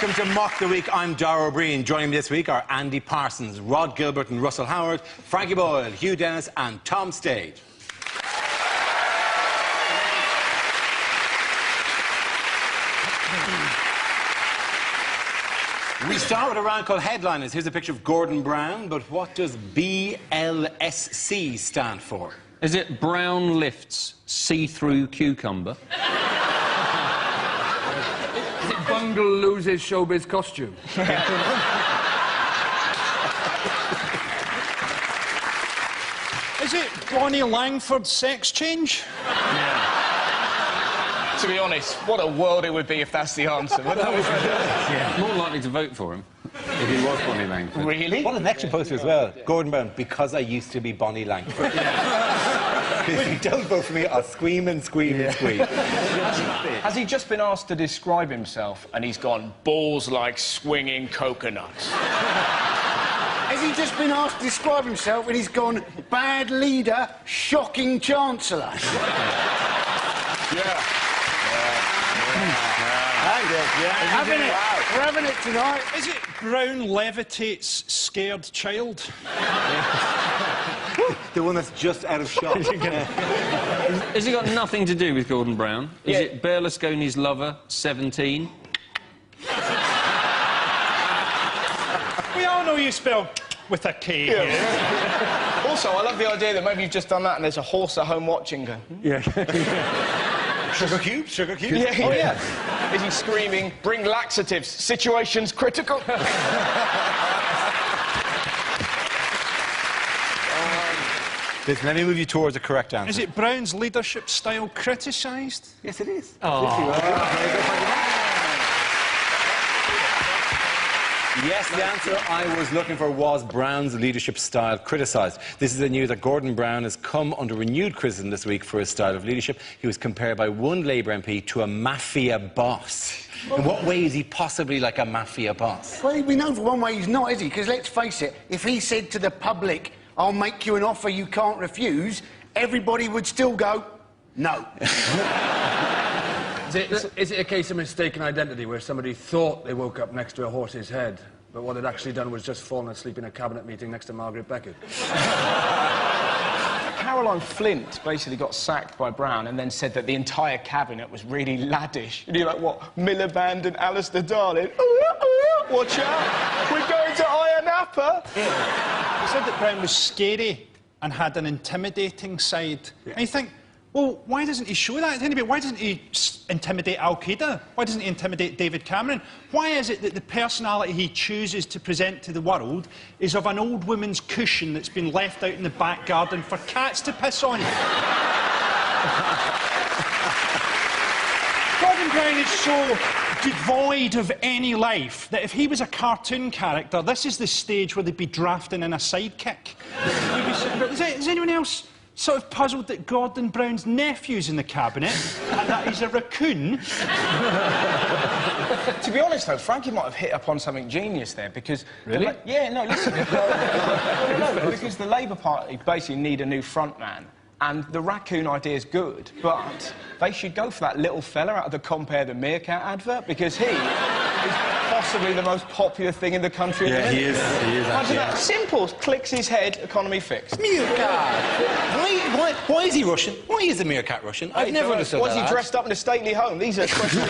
Welcome to Mock the Week. I'm Dara O'Brien. Joining me this week are Andy Parsons, Rod Gilbert and Russell Howard, Frankie Boyle, Hugh Dennis and Tom Stade. We start with a round called Headliners. Here's a picture of Gordon Brown, but what does BLSC stand for? Is it Brown lifts see-through cucumber? Is it Bungle loses showbiz costume? Is it Bonnie Langford sex change? To be honest, what a world it would be if that's the answer. More likely to vote for him if he was Bonnie Langford. Really? What an extra poster as well. Gordon Brown, because I used to be Bonnie Langford. If you don't vote for me, I'll scream and scream and scream. Has he just been asked to describe himself and he's gone, balls like swinging coconuts? Has he just been asked to describe himself and he's gone, bad leader, shocking chancellor? Yeah. Having it. We're having it tonight. Is it Brown levitates scared child? The one that's just out of shot. Has it got nothing to do with Gordon Brown? Is it Berlusconi's lover, 17? We all know you spell with a K. Yeah. Also, I love the idea that maybe you've just done that and there's a horse at home watching going, Sugar cubes? Sugar cubes? yeah. Oh, yeah. Is he screaming, bring laxatives, situation's critical? Listen, let me move you towards the correct answer. Is it Brown's leadership style criticised? Yes, it is. Yes, the answer I was looking for was Brown's leadership style criticised. This is the news that Gordon Brown has come under renewed criticism this week for his style of leadership. He was compared by one Labour MP to a mafia boss. In what way is he possibly like a mafia boss? Well, we know for one way he's not, is he? Because let's face it, if he said to the public, I'll make you an offer you can't refuse, everybody would still go, no. Is it a case of mistaken identity where somebody thought they woke up next to a horse's head, but what they'd actually done was just fallen asleep in a cabinet meeting next to Margaret Beckett? Caroline Flint basically got sacked by Brown and then said that the entire cabinet was really laddish. And you're like, what, Miliband and Alistair Darling? Watch out, we're going to Ayia Napa. He said that Brown was scary and had an intimidating side. And you think, well, why doesn't he show that to anybody? Why doesn't he intimidate Al-Qaeda? Why doesn't he intimidate David Cameron? Why is it that the personality he chooses to present to the world is of an old woman's cushion that's been left out in the back garden for cats to piss on? Gordon Brown is so devoid of any life that if he was a cartoon character, this is the stage where they'd be drafting in a sidekick. Is anyone else sort of puzzled that Gordon Brown's nephew's in the cabinet and that he's a raccoon? To be honest, though, Frankie might have hit upon something genius there, because... Really? Listen. Because the Labour Party basically need a new frontman, and the raccoon idea is good, but they should go for that little fella out of the Compare the Meerkat advert, because he is possibly the most popular thing in the country. Yeah, he is. He is, Imagine that. actually. Simple, clicks his head, economy fixed. Meerkat! Why is he Russian? Why is the meerkat Russian? I've never understood that. Was he dressed up in a stately home? These are questions.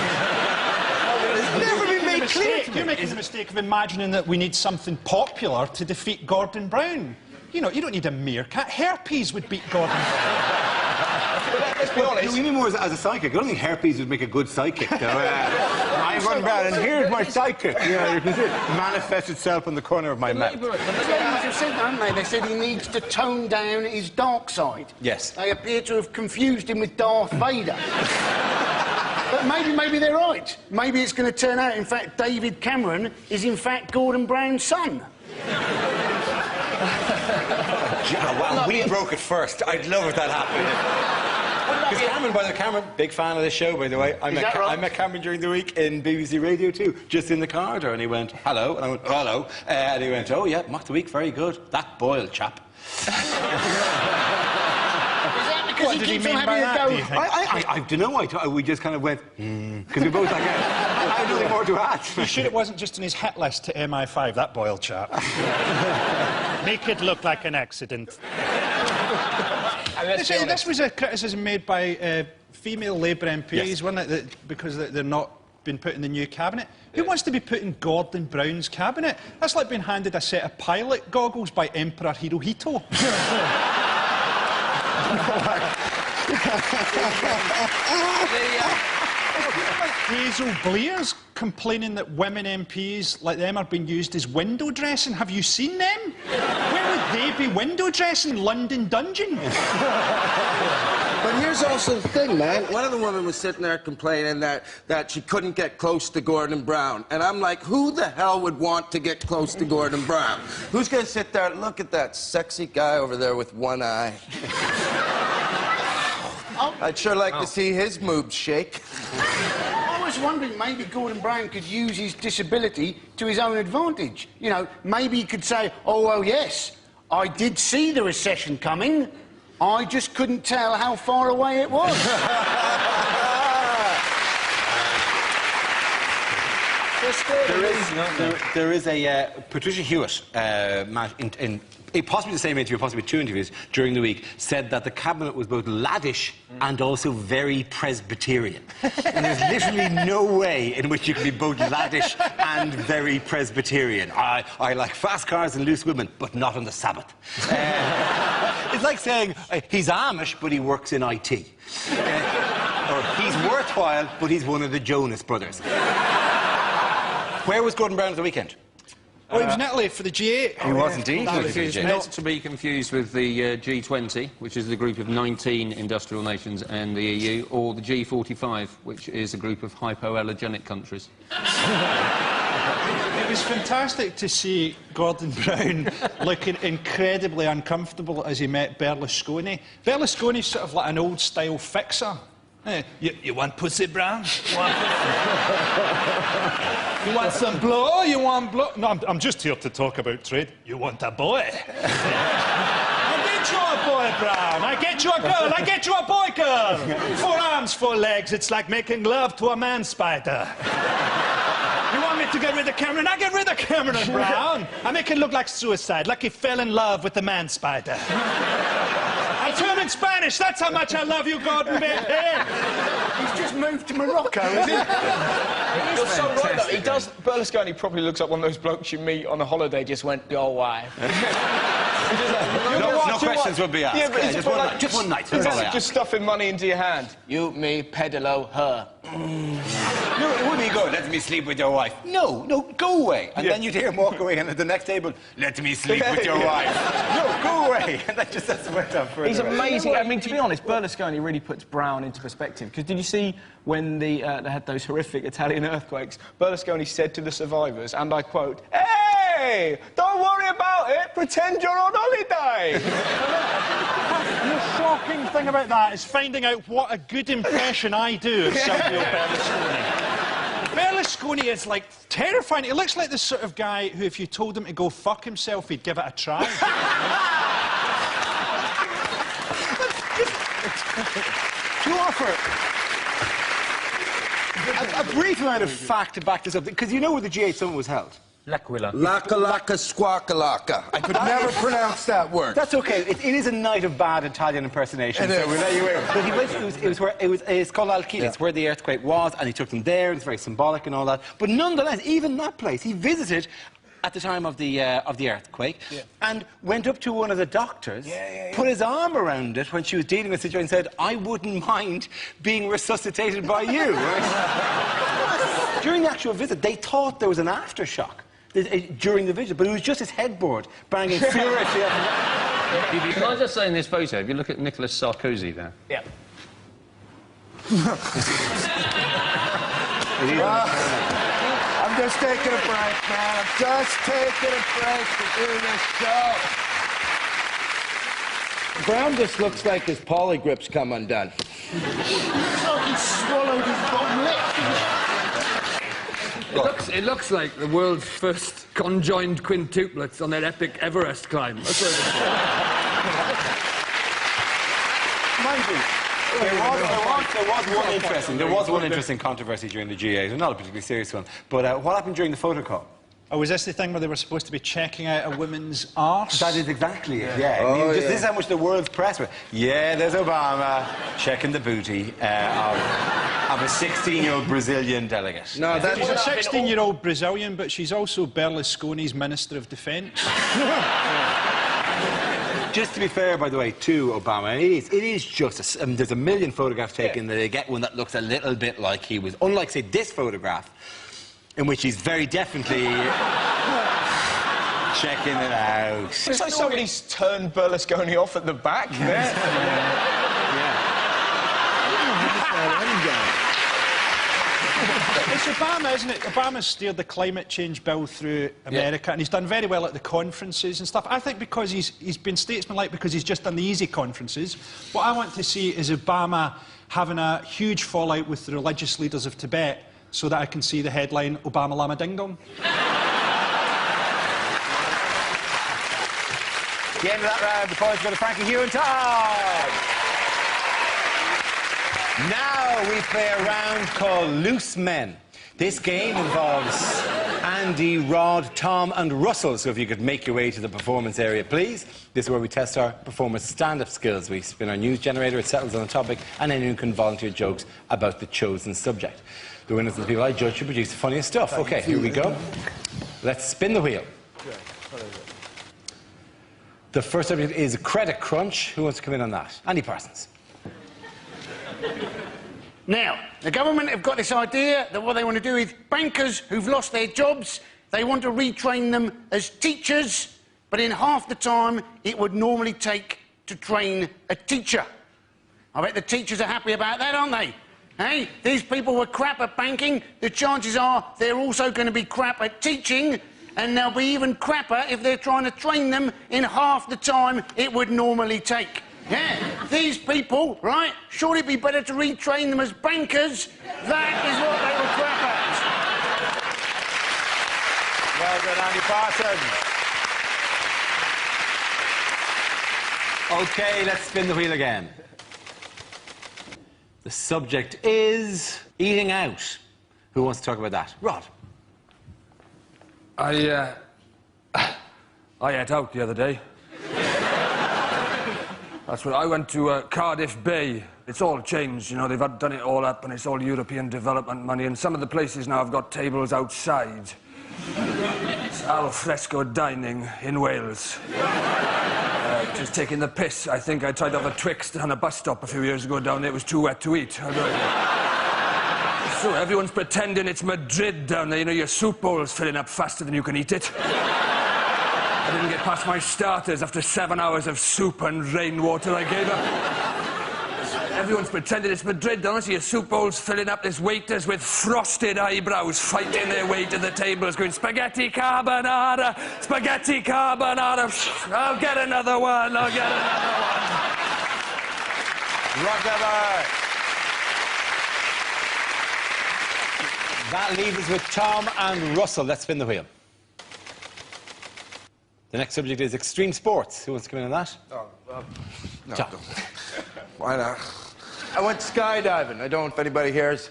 Never been made clear to me. You're making the mistake of imagining that we need something popular to defeat Gordon Brown. You know, you don't need a meerkat. Herpes would beat Gordon Brown. Let's be honest. You mean more as a psychic? I don't think herpes would make a good psychic, though. I'm Gordon Brown, and here's my psychic. Yeah, you can see it manifest itself in the corner of my mouth. The Labourers have said, haven't they? They said he needs to tone down his dark side. Yes. They appear to have confused him with Darth Vader. But maybe they're right. Maybe it's going to turn out, in fact, David Cameron is, in fact, Gordon Brown's son. Well, we broke it first. I'd love if that happened. Because Cameron, by the Cameron, big fan of this show, by the way. I met Cameron during the week in BBC Radio 2, just in the corridor, and he went, hello, and I went, hello, and he went, oh, yeah, Mock the Week, very good. That Boyle chap. Because he keeps on having a go. I I don't know. We just kind of went, because we both like, I have nothing more to add. You sure it wasn't just on his hit list to MI5, that Boyle chap? Make it look like an accident. This was a criticism made by female Labour MPs, wasn't it? That because they're not been put in the new cabinet. Who wants to be put in Gordon Brown's cabinet? That's like being handed a set of pilot goggles by Emperor Hirohito. Hazel Blair's complaining that women MPs like them are being used as window dressing. Have you seen them? Where would they be window dressing? London Dungeon? But here's also the thing, man. One of the women was sitting there complaining that she couldn't get close to Gordon Brown. And I'm like, who the hell would want to get close to Gordon Brown? Who's going to sit there and look at that sexy guy over there with one eye? I'd sure like to see his moves shake. I was wondering maybe Gordon Brown could use his disability to his own advantage. You know, maybe he could say, oh, well, yes, I did see the recession coming. I just couldn't tell how far away it was. There is a Patricia Hewitt, in possibly the same interview, possibly two interviews during the week, said that the cabinet was both laddish and also very Presbyterian. And there's literally no way in which you can be both laddish and very Presbyterian. I like fast cars and loose women, but not on the Sabbath. It's like saying he's Amish, but he works in IT. Or he's worthwhile, but he's one of the Jonas Brothers. Where was Gordon Brown at the weekend? Oh, he was in Italy for the G8. He was indeed. Which is not to be confused with the G20, which is the group of 19 industrial nations and the EU, or the G45, which is a group of hypoallergenic countries. It was fantastic to see Gordon Brown looking incredibly uncomfortable as he met Berlusconi. Berlusconi's sort of like an old-style fixer. You want pussy, Brown? You want some blow? You want blow? No, I'm just here to talk about trade. You want a boy? I'll get you a boy, Brown. I get you a girl. I get you a boy, girl. 4 arms, 4 legs. It's like making love to a man spider. You want me to get rid of Cameron? I get rid of Cameron, Brown. I make it look like suicide, like he fell in love with the man spider. I turn in Spanish. That's how much I love you, Gordon, baby. He's just moved to Morocco, isn't he? You're so right, though. He does. Berlusconi probably looks like one of those blokes you meet on a holiday. Just went, go away. No questions would be asked. Yeah, but just one night. That's all I ask. Just stuffing money into your hand. You, me, pedalo, her. No, it wouldn't be good. Let me sleep with your wife. No, go away. And then you'd hear him walk away, and at the next table, let me sleep with your wife. No, go away. And that just went on further. He's amazing. I mean, to be honest, Berlusconi really puts Brown into perspective. Because did you see when they had those horrific Italian earthquakes? Berlusconi said to the survivors, and I quote, "Hey, don't worry about it. Pretend you're on holiday." The shocking thing about that is finding out what a good impression I do of Silvio Berlusconi. Berlusconi is, like, terrifying. He looks like the sort of guy who, if you told him to go fuck himself, he'd give it a try. To offer a brief amount of fact to back this up, because you know where the G8 summit was held? L'Aquila. Laka laka squawkalaka. I could never pronounce that word. That's okay. It is a night of bad Italian impersonation. It So is. we'll let you in. But he went. It's called L'Aquila. It's where the earthquake was, and he took them there. It's very symbolic and all that. But nonetheless, even that place, he visited at the time of the earthquake, and went up to one of the doctors, put his arm around it when she was dealing with the situation, and said, "I wouldn't mind being resuscitated by you." Right? During the actual visit, they thought there was an aftershock during the visit, but it was just his headboard banging furiously up. Can I just say in this photo, if you look at Nicolas Sarkozy there... Yeah. I'm just taking a break, man. I'm just taking a break to do this show. Brown just looks like his polygrips come undone. Looks like he swallowed his bottom lip. It looks like the world's first conjoined quintuplets on their epic Everest climb. That's what it is. Mind you, there was There was one interesting controversy during the G8, and not a particularly serious one. But what happened during the photo call? Oh, was this the thing where they were supposed to be checking out a woman's arse? That is exactly it, yeah. This is how much the world's press were. Yeah, there's Obama checking the booty of a 16-year-old Brazilian delegate. No, that's She's a 16-year-old Brazilian, but she's also Berlusconi's Minister of Defence. Just to be fair, by the way, to Obama, it is just... there's a million photographs taken that they get one that looks a little bit like he was. Unlike, say, this photograph, in which he's very definitely checking it out. It's like somebody's turned Berlusconi off at the back there. It's Obama, isn't it? Obama's steered the climate change bill through America, and he's done very well at the conferences and stuff. I think because he's been statesmanlike because he's just done the easy conferences. What I want to see is Obama having a huge fallout with the religious leaders of Tibet, so that I can see the headline, Obama Lama Ding Dong. The end of that round, the points go to Frankie, Hugh and Todd. Now we play a round called Loose Men. This game involves Andy, Rod, Tom and Russell, so if you could make your way to the performance area, please. This is where we test our performers' stand-up skills. We spin our news generator, it settles on a topic, and anyone can volunteer jokes about the chosen subject. The winners and the people I judge should produce the funniest stuff. OK, here we go. Let's spin the wheel. The first subject is Credit Crunch. Who wants to come in on that? Andy Parsons. Now, the government have got this idea that what they want to do is bankers who've lost their jobs, they want to retrain them as teachers, but in half the time it would normally take to train a teacher. I bet the teachers are happy about that, aren't they? Hey, these people were crap at banking. The chances are they're also going to be crap at teaching, and they'll be even crapper if they're trying to train them in half the time it would normally take. Yeah, these people, right, surely it'd be better to retrain them as bankers. That is what they were crap Well done, Andy Parsons. OK, let's spin the wheel again. The subject is eating out. Who wants to talk about that? Rod. I ate out the other day. That's what I went to Cardiff Bay. It's all changed, you know, they've done it all up and it's all European development money, and some of the places now have got tables outside. It's al fresco dining in Wales. Just taking the piss. I think I tried to have a Twixt on a bus stop a few years ago down there. It was too wet to eat. So everyone's pretending it's Madrid down there. You know, your soup bowl's filling up faster than you can eat it. I didn't get past my starters after 7 hours of soup and rainwater I gave up. Everyone's pretending it's Madrid, don't they? Your soup bowl's filling up. There's waiters with frosted eyebrows fighting their way to the tables going, spaghetti carbonara, spaghetti carbonara. I'll get another one, I'll get another one. Whatever. That leaves us with Tom and Russell. Let's spin the wheel. The next subject is extreme sports. Who wants to come in on that? No. Why not? I went skydiving. I don't know if anybody here has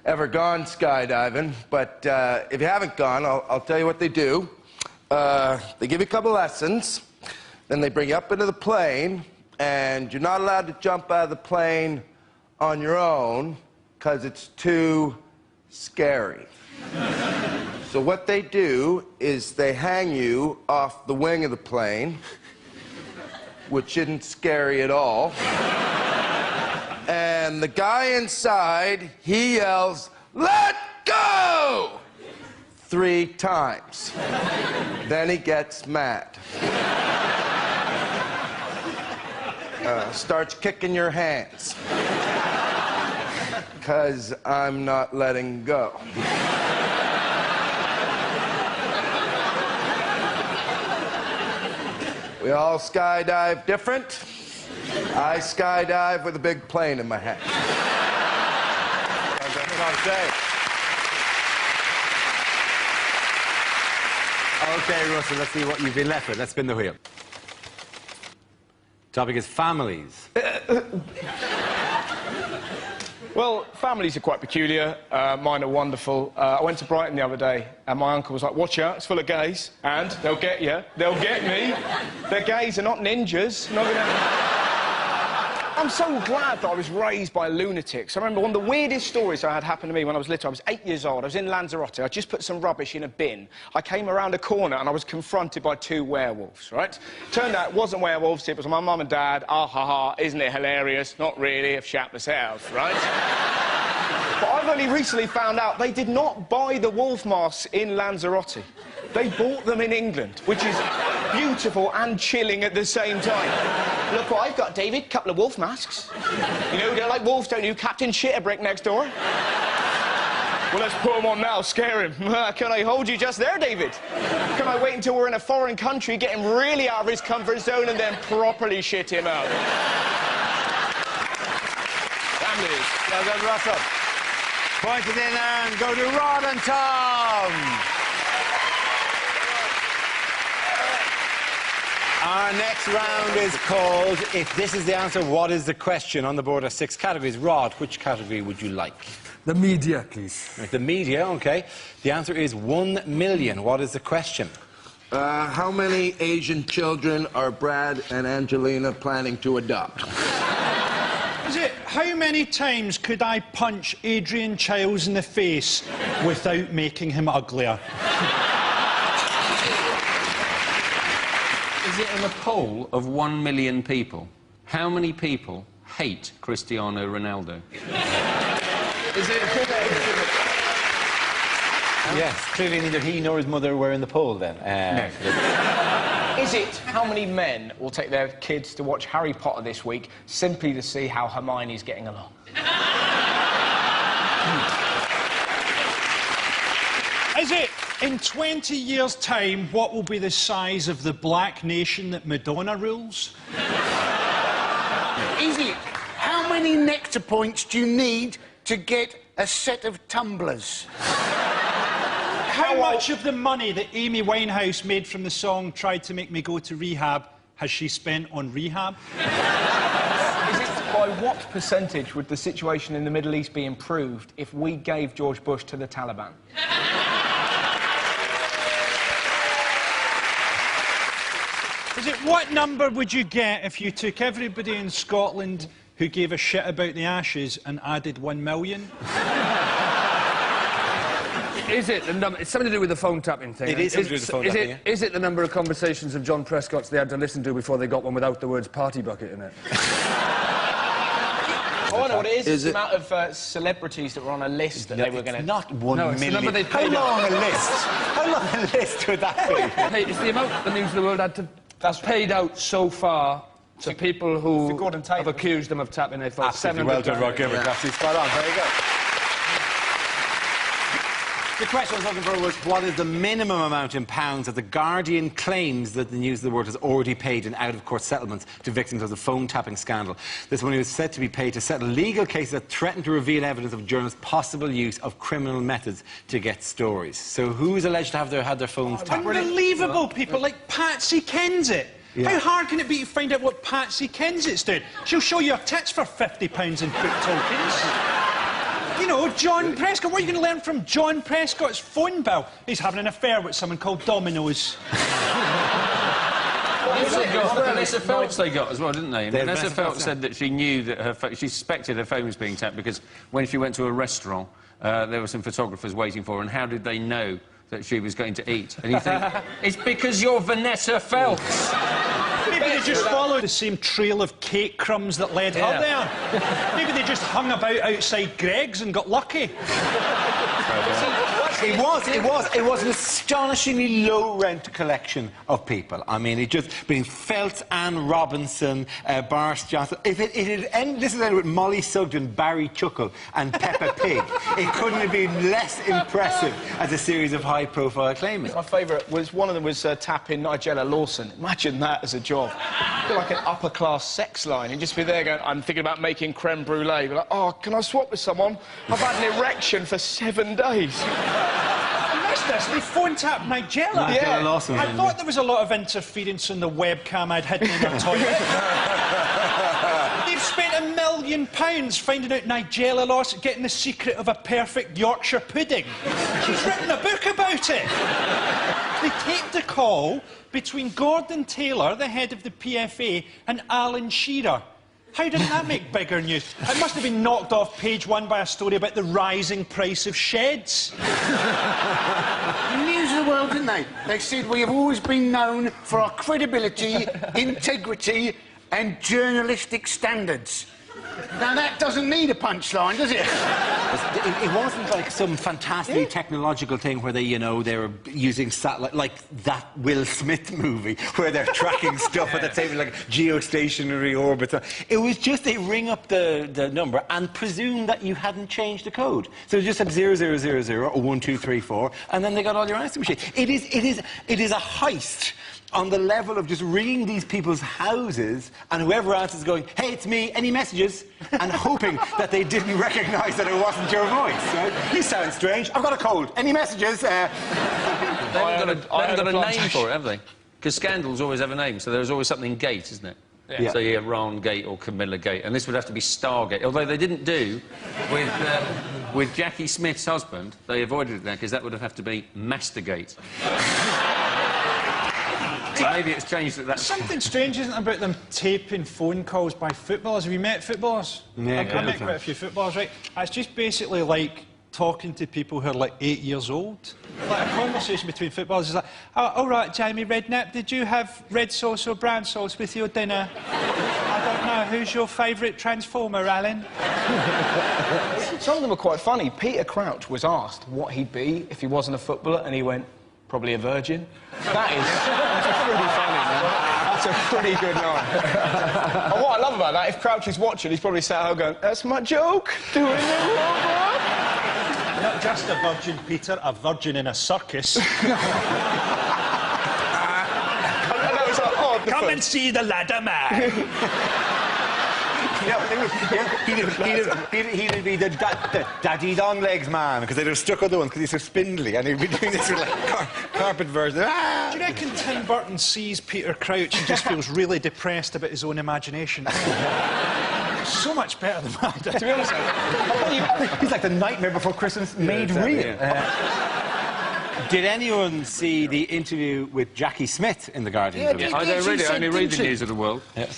ever gone skydiving, but if you haven't gone, I'll tell you what they do. They give you a couple lessons, then they bring you up into the plane, and you're not allowed to jump out of the plane on your own because it's too scary. So what they do is they hang you off the wing of the plane, which isn't scary at all. And the guy inside, he yells, "Let go!" 3 times. Then he gets mad. Starts kicking your hands. 'Cause I'm not letting go. We all skydive different. I skydive with a big plane in my hand. That's what I'm saying. OK, Russell, let's see what you've been left with. Let's spin the wheel. Topic is families. Well, families are quite peculiar. Mine are wonderful. I went to Brighton the other day, and my uncle was like, watch out, it's full of gays, and they'll get you. They'll get me. They're gays, they're not ninjas. Not gonna... I'm so glad that I was raised by lunatics. I remember one of the weirdest stories I had happen to me when I was little. I was 8 years old. I was in Lanzarote. I just put some rubbish in a bin. I came around a corner and I was confronted by 2 werewolves, right? Turned out it wasn't werewolves, it was my mum and dad. Ah, ha, ha, isn't it hilarious? Not really, I've shat myself, right? But I've only recently found out they did not buy the wolf masks in Lanzarote. They bought them in England, which is beautiful and chilling at the same time. Look what I've got, David. Couple of wolf masks. You know, they're like wolves, don't you? Captain Shitterbrick next door. Well, let's put him on now, scare him. Can I hold you just there, David? Can I wait until we're in a foreign country, get him really out of his comfort zone, and then properly shit him out? Damn it is. Well done, Russell. Point it in and go to Rod and Tom. Our next round is called If This Is the Answer, What Is the Question? On the board are 6 categories. Rod, which category would you like? The media, please. Right, the media, OK. The answer is 1 million. What is the question? How many Asian children are Brad and Angelina planning to adopt? Is it, how many times could I punch Adrian Chiles in the face without making him uglier? Is it in a poll of 1 million people? How many people hate Cristiano Ronaldo? Is it... Yes, clearly neither he nor his mother were in the poll then. No. Is it how many men will take their kids to watch Harry Potter this week simply to see how Hermione's getting along? Is it, in 20 years' time, what will be the size of the black nation that Madonna rules? Is it, how many nectar points do you need to get a set of tumblers? How much of the money that Amy Winehouse made from the song Tried to Make Me Go to Rehab has she spent on rehab? Is it by what percentage would the situation in the Middle East be improved if we gave George Bush to the Taliban? Is it, what number would you get if you took everybody in Scotland who gave a shit about the Ashes and added 1 million? Is it the number... It's something to do with the phone tapping thing. It is something to do with the phone tapping, yeah. Is it the number of conversations of John Prescott's they had to listen to before they got one without the words party bucket in it? Oh, I know what it is. It's the amount of celebrities that were on a list that they were going to... Not 1 No, it's the million. number they How paid long a list? How long a list would that be? Hey, it's the amount the News of the World had to... That's paid out so far to people who Gordon Taylor. have accused them of tapping their phone. Absolutely well done, Rod Gilbert. Absolutely spot on. Very good. The question I was looking for was, what is the minimum amount in pounds that The Guardian claims that the News of the World has already paid in out-of-court settlements to victims of the phone-tapping scandal? This money was said to be paid to settle legal cases that threatened to reveal evidence of journalists' possible use of criminal methods to get stories. So who's alleged to have had their phones tapped? Unbelievable, people like Patsy Kensit. Yeah. How hard can it be to find out what Patsy Kensit's doing? She'll show you her tits for £50 in book tokens. You know, John Prescott, what are you going to learn from John Prescott's phone bill? He's having an affair with someone called Domino's. Vanessa Feltz they got as well, didn't they? Vanessa Feltz Feltz, said that she knew that she suspected her phone was being tapped because when she went to a restaurant, there were some photographers waiting for her, and how did they know that she was going to eat? And you think, it's because you're Vanessa Feltz. Maybe they just followed the same trail of cake crumbs that led her there. Maybe they just hung about outside Greg's and got lucky. It was an astonishingly low-rent collection of people. I mean, it just been Feltz, Anne Robinson, Boris Johnson. If it had ended, this has ended with Molly Sugden, Barry Chuckle, and Peppa Pig. It couldn't have been less impressive as a series of high-profile claimants. My favourite was one of them was tapping Nigella Lawson. Imagine that as a job. It'd be like an upper-class sex line. You'd just be there going, I'm thinking about making creme brulee. Be like, oh, can I swap with someone? I've had an erection for 7 days. They phone tapped Nigella. Nigella Lawson. I thought there was a lot of interference in the webcam I'd hidden in her toilet. They've spent £1 million finding out Nigella lost, getting the secret of a perfect Yorkshire pudding. She's written a book about it. They taped a call between Gordon Taylor, the head of the PFA, and Alan Shearer. How didn't that make bigger news? It must have been knocked off page 1 by a story about the rising price of sheds. News of the world, didn't they? They said we have always been known for our credibility, integrity, and journalistic standards. Now, that doesn't need a punchline, does it? It wasn't like some fantastically technological thing where they, you know, they were using satellite, like that Will Smith movie, where they're tracking stuff at the table, like geostationary orbits. It was just they ring up the number and presume that you hadn't changed the code. So they just had 0000 or 1234, and then they got all your answer machines. It is a heist on the level of just ringing these people's houses and whoever answers going, hey, it's me, any messages? And hoping that they didn't recognise that it wasn't your voice. Right? You sound strange. I've got a cold. Any messages? They haven't got a name for it, have they? Because scandals always have a name, so there's always something Gate, isn't it? Yeah. So yeah, Iran Gate or Camilla Gate, and this would have to be Stargate. Although they didn't do with Jackie Smith's husband, they avoided it there because that would have to be Mastergate. So maybe it's changed at that. Something strange, isn't it, about them taping phone calls by footballers? Have you met footballers? Yeah, I met quite a few footballers, right? It's just basically like talking to people who are like 8 years old. Like a conversation between footballers is like, oh, all right, Jamie Redknapp, did you have red sauce or brown sauce with your dinner? I don't know. Who's your favourite Transformer, Alan? Some of them are quite funny. Peter Crouch was asked what he'd be if he wasn't a footballer, and he went, probably a virgin. That's pretty funny, man. That's a pretty good line. And what I love about that, if Crouch is watching, he's probably sat out going, that's my joke, doing it wrong. Not just a virgin, Peter, a virgin in a circus. Come and see the ladder man. He'd be the daddy long legs man, because they'd have stuck other ones because he's so spindly, and he'd be doing this with like carpet version. Ah! Do you reckon Tim Burton sees Peter Crouch and just feels really depressed about his own imagination? So much better than mine. To be honest, he's like the Nightmare Before Christmas made real. Did anyone see the interview with Jackie Smith in The Guardian? I don't read it, I only read the news of the world. Yeah,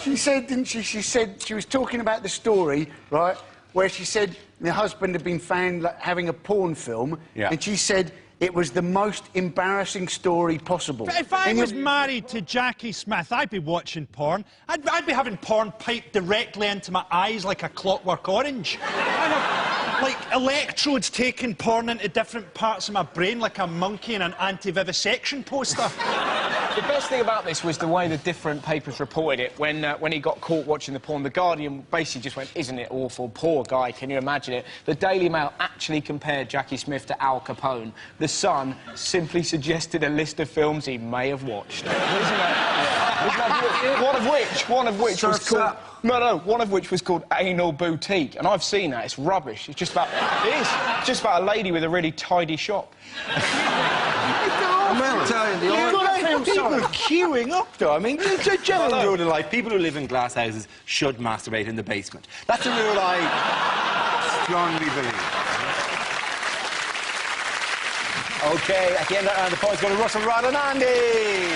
She said, didn't she? She said she was talking about the story, right, where she said the husband had been found like, having a porn film, and she said it was the most embarrassing story possible. But if I was married to Jackie Smith, I'd be watching porn. I'd be having porn piped directly into my eyes like a Clockwork Orange. I'd have, like, electrodes taking porn into different parts of my brain like a monkey in an anti-vivisection poster. the best thing about this was the way the different papers reported it. When he got caught watching the porn, The Guardian basically just went, isn't it awful? Poor guy, can you imagine it? The Daily Mail actually compared Jackie Smith to Al Capone. The Sun simply suggested a list of films he may have watched. One of which was called... one of which was called Anal Boutique, and I've seen that. It's rubbish. It's just about... It is. It's just about a lady with a really tidy shop. I'm telling you, people queuing up, though. I mean, the general rule in life, people who live in glass houses should masturbate in the basement. That's a rule I strongly believe. OK, at the end of that round, the points go to Russell, Rod and Andy.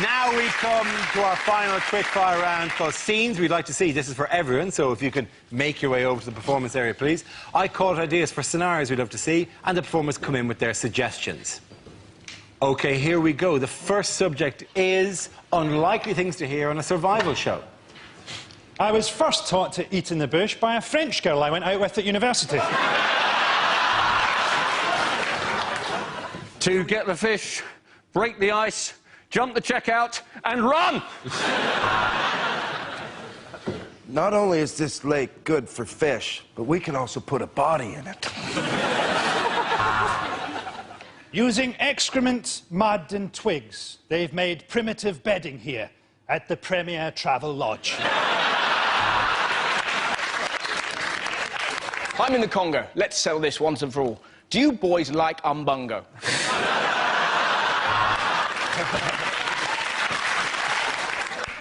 Now we come to our final quickfire round called Scenes We'd Like to See. This is for everyone, so if you can make your way over to the performance area, please. I call it ideas for scenarios we'd love to see, and the performers come in with their suggestions. OK, here we go. The first subject is unlikely things to hear on a survival show. I was first taught to eat in the bush by a French girl I went out with at university. To get the fish, break the ice, jump the checkout, and run! Not only is this lake good for fish, but we can also put a body in it. Using excrement, mud and twigs, they've made primitive bedding here at the Premier Travel Lodge. I'm in the Congo. Let's settle this once and for all. Do you boys like umbungo?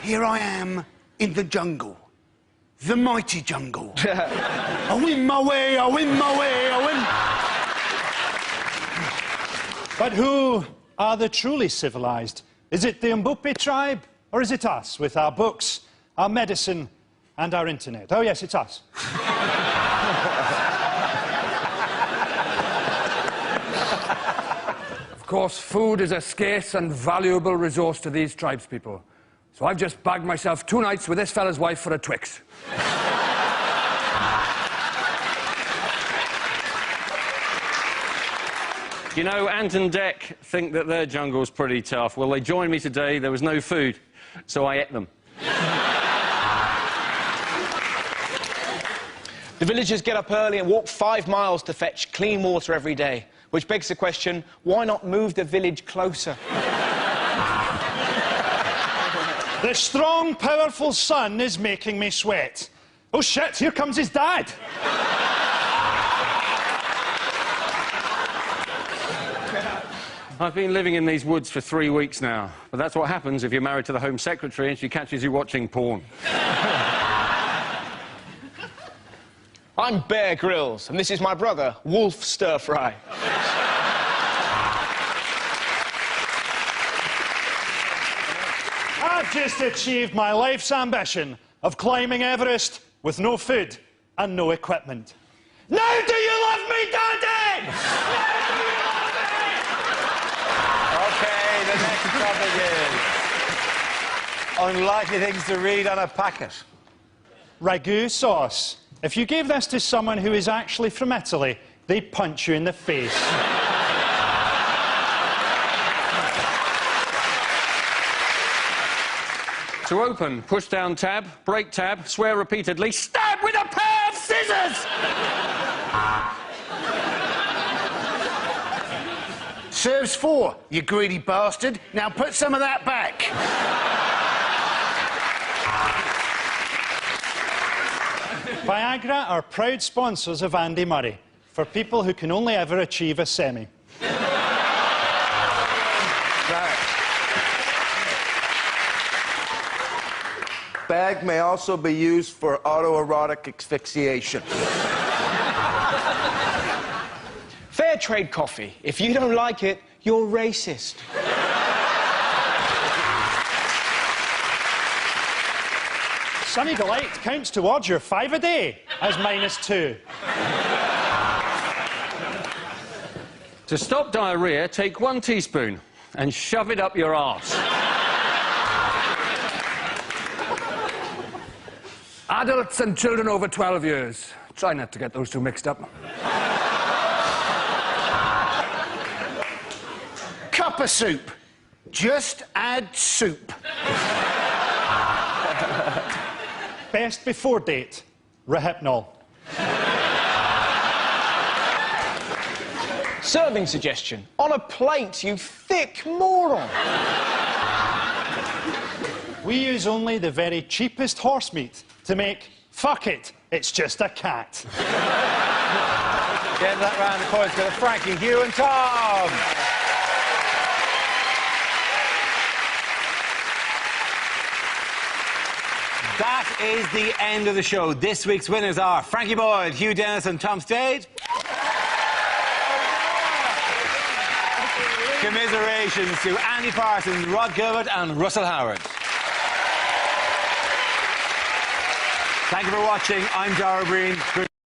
Here I am in the jungle. The mighty jungle. I win my way, I win my way, I win. But who are the truly civilized? Is it the Mbupi tribe, or is it us, with our books, our medicine, and our internet? Oh, yes, it's us. Of course, food is a scarce and valuable resource to these tribespeople. So I've just bagged myself 2 nights with this fella's wife for a Twix. You know, Ant and Dec think that their jungle's pretty tough. Well, they joined me today. There was no food, so I ate them. The villagers get up early and walk 5 miles to fetch clean water every day, which begs the question, why not move the village closer? The strong, powerful sun is making me sweat. Oh, shit, here comes his dad. I've been living in these woods for 3 weeks now, but that's what happens if you're married to the Home Secretary and she catches you watching porn. I'm Bear Grylls, and this is my brother, Wolf Stir Fry. I've just achieved my life's ambition of climbing Everest with no food and no equipment. Now do you love me, Daddy? OK, the next topic is unlikely things to read on a packet. Ragu sauce. If you gave this to someone who is actually from Italy, they'd punch you in the face. To open, push down tab, break tab, swear repeatedly, stab with a pair of scissors! Serves 4, you greedy bastard. Now put some of that back. Viagra are proud sponsors of Andy Murray, for people who can only ever achieve a semi. Bag may also be used for autoerotic asphyxiation. Fair trade coffee. If you don't like it, you're racist. Sunny Delight counts towards your 5 a day as -2. To stop diarrhea, take 1 teaspoon and shove it up your arse. Adults and children over 12 years. Try not to get those two mixed up. Cup of soup. Just add soup. Best before date, Rohypnol. Serving suggestion. On a plate, you thick moron. We use only the very cheapest horse meat to make fuck it, it's just a cat. Get that round of points go to Frankie, Hugh and Tom. That is the end of the show. This week's winners are Frankie Boyd, Hugh Dennis and Tom Stade. Commiserations to Andy Parsons, Rod Gilbert and Russell Howard. Thank you for watching. I'm Dara Breen.